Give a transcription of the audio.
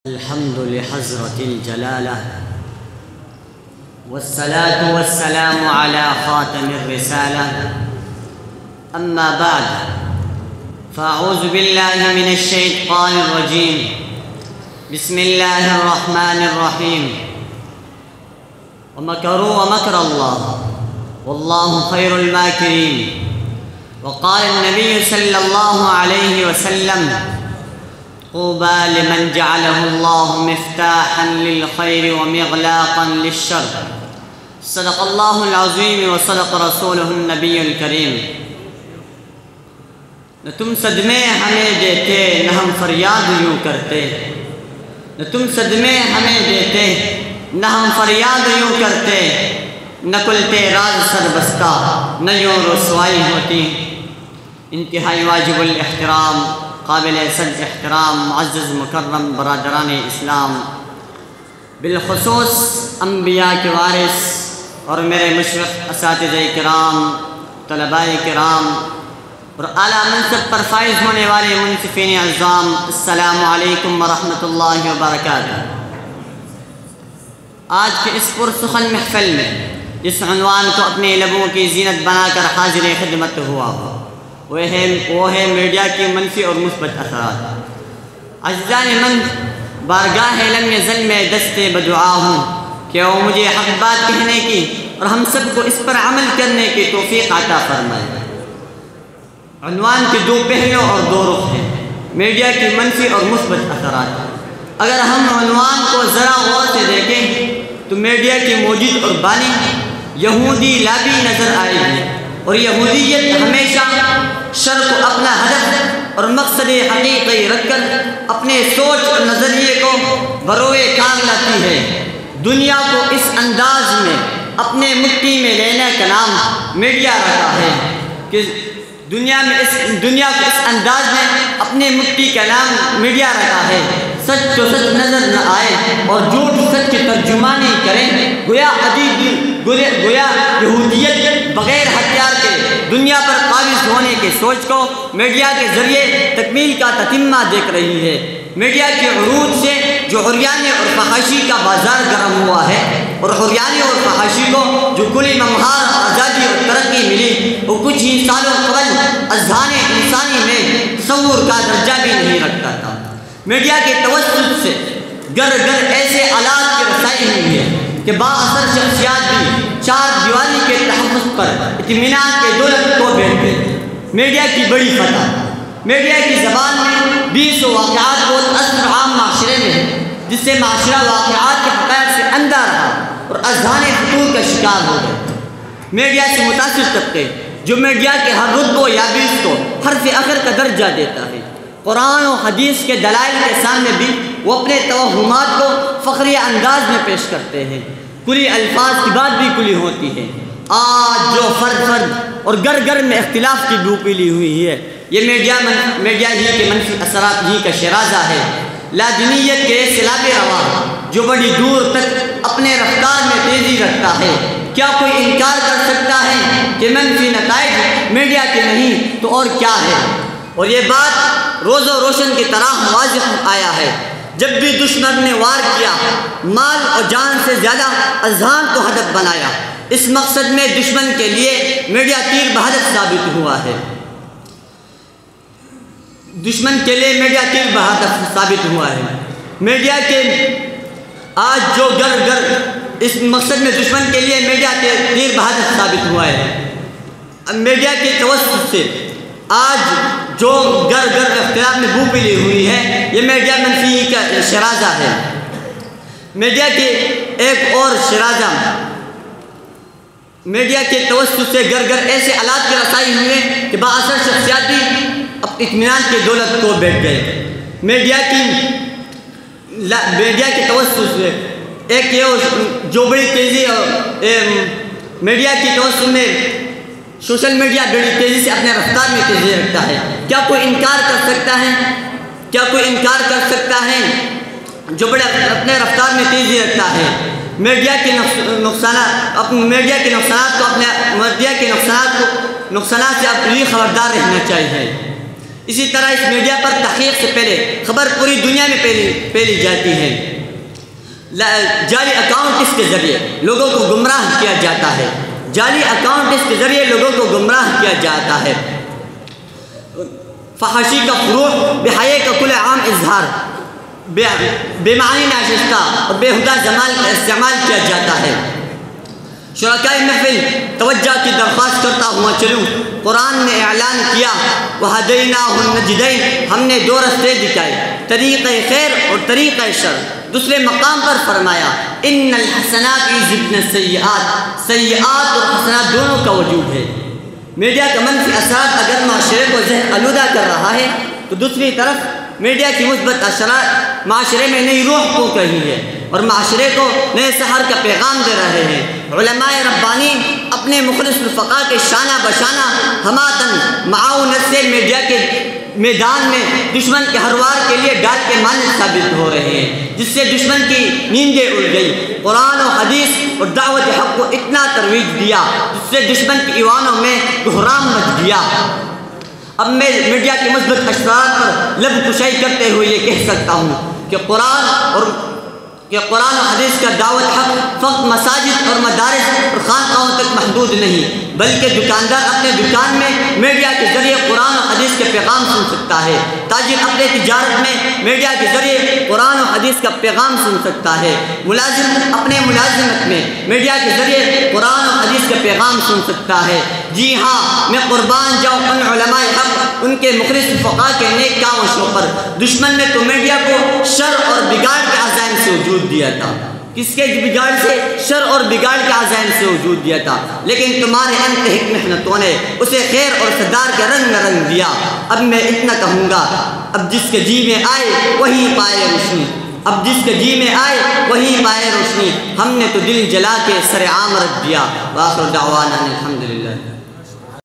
الحمد لحضرة الجلالة والصلاة والسلام على خاتم الرسالة. أما بعد، فأعوذ بالله من الشيطان الرجيم. بسم الله الرحمن الرحيم. ومكروا ومكر الله والله خير الماكرين. وقال النبي صلى الله عليه وسلم: طوبى لمن جعله الله مفتاحا للخير ومغلاقا للشر. صدق الله العظيم وصدق رسوله النبی الکریم. نہ تم صدمے ہمیں دیتے نہ ہم فریاد یوں کرتے، نہ تم صدمے ہمیں دیتے نہ ہم فریاد یوں کرتے، نہ کلتے راز سر بستہ نہ یوں رسوائی ہوتی. انتہائی واجب الاحترام، قابل صد احترام، معزز مکرم برادران اسلام، بالخصوص انبیاء کے وارث اور میرے مشرف اساتذہ کرام، طلباء کرام اور اعلیٰ منصب پر فائز ہونے والے منصفین اعظام، السلام علیکم ورحمۃ اللہ وبرکاتہ. آج کے اس پرسخن محفل میں جس عنوان کو اپنے لبوں کی زینت بنا کر حاضر خدمت ہوا ہو وہ ہے میڈیا کی منفی اور مثبت اثرات. عزیزان من، بارگاہ لم یزل میں دستے بدعا ہوں کہ وہ مجھے حق بات کہنے کی اور ہم سب کو اس پر عمل کرنے کی توفیق عطا فرمائے. عنوان کے دو پہلو اور دو رخ ہیں، میڈیا کی منفی اور مثبت اثرات. اگر ہم عنوان کو ذرا غور سے دیکھیں تو میڈیا کی موجود اور بانی یہودی لابی نظر آئے گی، اور یہودیت ہمیشہ شر کو اپنا ہدف اور مقصد حقیقی رکھ کر اپنے سوچ اور نظریے کو بروئے کار لاتی ہے. دنیا کو اس انداز میں اپنے مٹھی میں لینے کا نام میڈیا رکھا ہے کہ دنیا کو اس انداز میں اپنے مٹھی کا نام میڈیا رکھا ہے. سچ تو سچ نظر نہ آئے اور جھوٹ سچ کی ترجمانی کریں، گویا یہودیت بغیر ہتھیار کے دنیا پر قابض ہونے کی سوچ کو میڈیا کے ذریعے تکمیل کا تتمہ دیکھ رہی ہے. میڈیا کے عروج سے جو عریانی اور فحاشی کا بازار گرم ہوا ہے، اور عریانی اور فحاشی کو جو کلی ممہار آزادی اور ترقی ملی وہ کچھ ہی سالوں قبل اذہان انسانی میں تصور کا درجہ بھی نہیں رکھتا تھا. میڈیا کے توسط سے گر گر ایسے آلات کی رسائی ہوئی ہے کہ بااثر شخصیات بھی چار دیواری کے تحفظ پر اطمینان کے دولت کو بیٹھ گئے. میڈیا کی بڑی فتح، میڈیا کی زبان میں 20 واقعات بہت اثر عام معاشرے میں ہے، جس سے معاشرہ واقعات کے حقائق سے اندھا رہا اور اذہان فتور کا شکار ہو گئے. میڈیا سے متاثر طبقے جو میڈیا کے ہر رتبہ یا بیس کو حرف اخر کا درجہ دیتا ہے، قرآن و حدیث کے دلائل کے سامنے بھی وہ اپنے توہمات کو فخری انداز میں پیش کرتے ہیں. کلی الفاظ کی بات بھی کلی ہوتی ہے. آج جو فرد اور گر میں اختلاف کی بو پیلی ہوئی ہے، یہ میڈیا ہی کے منفی اثرات ہی کا شرازہ ہے. لادینیت کے سیلاب رواں جو بڑی دور تک اپنے رفتار میں تیزی رکھتا ہے، کیا کوئی انکار کر سکتا ہے کہ منفی نتائج میڈیا کے نہیں تو اور کیا ہے؟ اور یہ بات روز و روشن کی طرح واضح آیا ہے. جب بھی دشمن نے وار کیا، مال اور جان سے زیادہ اذہان کو ہدف بنایا. اس مقصد میں دشمن کے لیے میڈیا تیر بہادر ثابت ہوا ہے. دشمن کے لیے میڈیا تیر بہادر ثابت ہوا ہے. میڈیا کے آج جو گر اس مقصد میں دشمن کے لیے میڈیا تیر بہادر ثابت ہوا ہے. میڈیا کے توسط سے آج جو گر اختلاف میں بو پلی ہوئی ہے، یہ میڈیا منفی کا شرازہ ہے. میڈیا کے ایک اور شرازہ، میڈیا کے توسط سے گر ایسے آلات کی رسائی ہوئے کہ بااثر شخصیات بھی اطمینان کی دولت کو بیٹھ گئے. میڈیا کے توسط سے ایک یہ جو بڑی تیزی میڈیا کی توسط میں سوشل میڈیا بڑی تیزی سے اپنے رفتار میں تیزی رکھتا ہے. کیا کوئی انکار کر سکتا ہے جو بڑے اپنے رفتار میں تیزی رکھتا ہے؟ میڈیا کے نقصانات سے آپ کو خبردار رہنا چاہیے. اسی طرح اس میڈیا پر تحقیق سے پہلے خبر پوری دنیا میں پھیلی جاتی ہے۔ جعلی اکاؤنٹس کے ذریعے لوگوں کو گمراہ کیا جاتا ہے، جعلی اکاؤنٹس کے ذریعے لوگوں کو گمراہ کیا جاتا ہے۔ فحاشی کا فروغ، بے حیائی کا کھلے عام اظہار، بے معنی ناشستہ اور بےہودہ زمال کا استعمال کیا جاتا ہے۔ شرکائے محفل توجہ کی درخواست کرتا ہوا چلوں، قرآن نے اعلان کیا وَهَدَيْنَاهُ النَّجْدَيْنِ، ہم نے دو رستے دکھائے، طریقہ خیر اور طریقہ شر۔ دوسرے مقام پر فرمایا ان الحسنات یذهبن السیئات، سیئات اور حسنات دونوں کا وجود ہے۔ میڈیا کا منفی اثرات اگر معاشرے کو ذہن آلودہ کر رہا ہے تو دوسری طرف میڈیا کی مثبت اثرات معاشرے میں نئی روح پھونک رہی ہے اور معاشرے کو نئے سحر کا پیغام دے رہے ہیں۔ علماء ربانی اپنے مخلص رفقا کے شانہ بشانہ ہماتن معاونت سے میڈیا کے میدان میں دشمن کے ہر وار کے لیے ڈال کے مانند ثابت ہو رہے ہیں، جس سے دشمن کی نیندیں اڑ گئی۔ قرآن و حدیث اور دعوت حق کو اتنا ترویج دیا جس سے دشمن کی ایوانوں میں بحران مچ گیا۔ اب میں میڈیا کے مثبت اثرات پر لب کشائی کرتے ہوئے یہ کہہ سکتا ہوں کہ قرآن و حدیث کا دعوت حق فقط مساجد اور مدارس اور خانقاہوں تک محدود نہیں، بلکہ دکاندار اپنے دکان میں میڈیا کے ذریعے قرآن و حدیث کے پیغام سن سکتا ہے، تاجر اپنے تجارت میں میڈیا کے ذریعے قرآن و حدیث کا پیغام سن سکتا ہے، ملازم اپنے ملازمت میں میڈیا کے ذریعے قرآن و حدیث کا پیغام سن سکتا ہے۔ جی ہاں، میں قربان جاؤں ان علماء حق، ان کے مخلص فقہ کے نیک کاوشوں پر۔ دشمن نے تو میڈیا کو شر اور بگاڑ کے عزائم سے وجود دیا تھا، کس کے بگاڑ سے؟ شر اور بگاڑ کے عزائم سے وجود دیا تھا، لیکن تمہارے انتہک محنتوں نے اسے خیر اور صدار کے رنگ میں رنگ دیا۔ اب میں اتنا کہوں گا، اب جس کے جی میں آئے وہی پائے روشنی، اب جس کے جی میں آئے وہی پائے روشنی، ہم نے تو دل جلا کے سر عام رکھ دیا۔ وآخر دعوانا الحمدللہ۔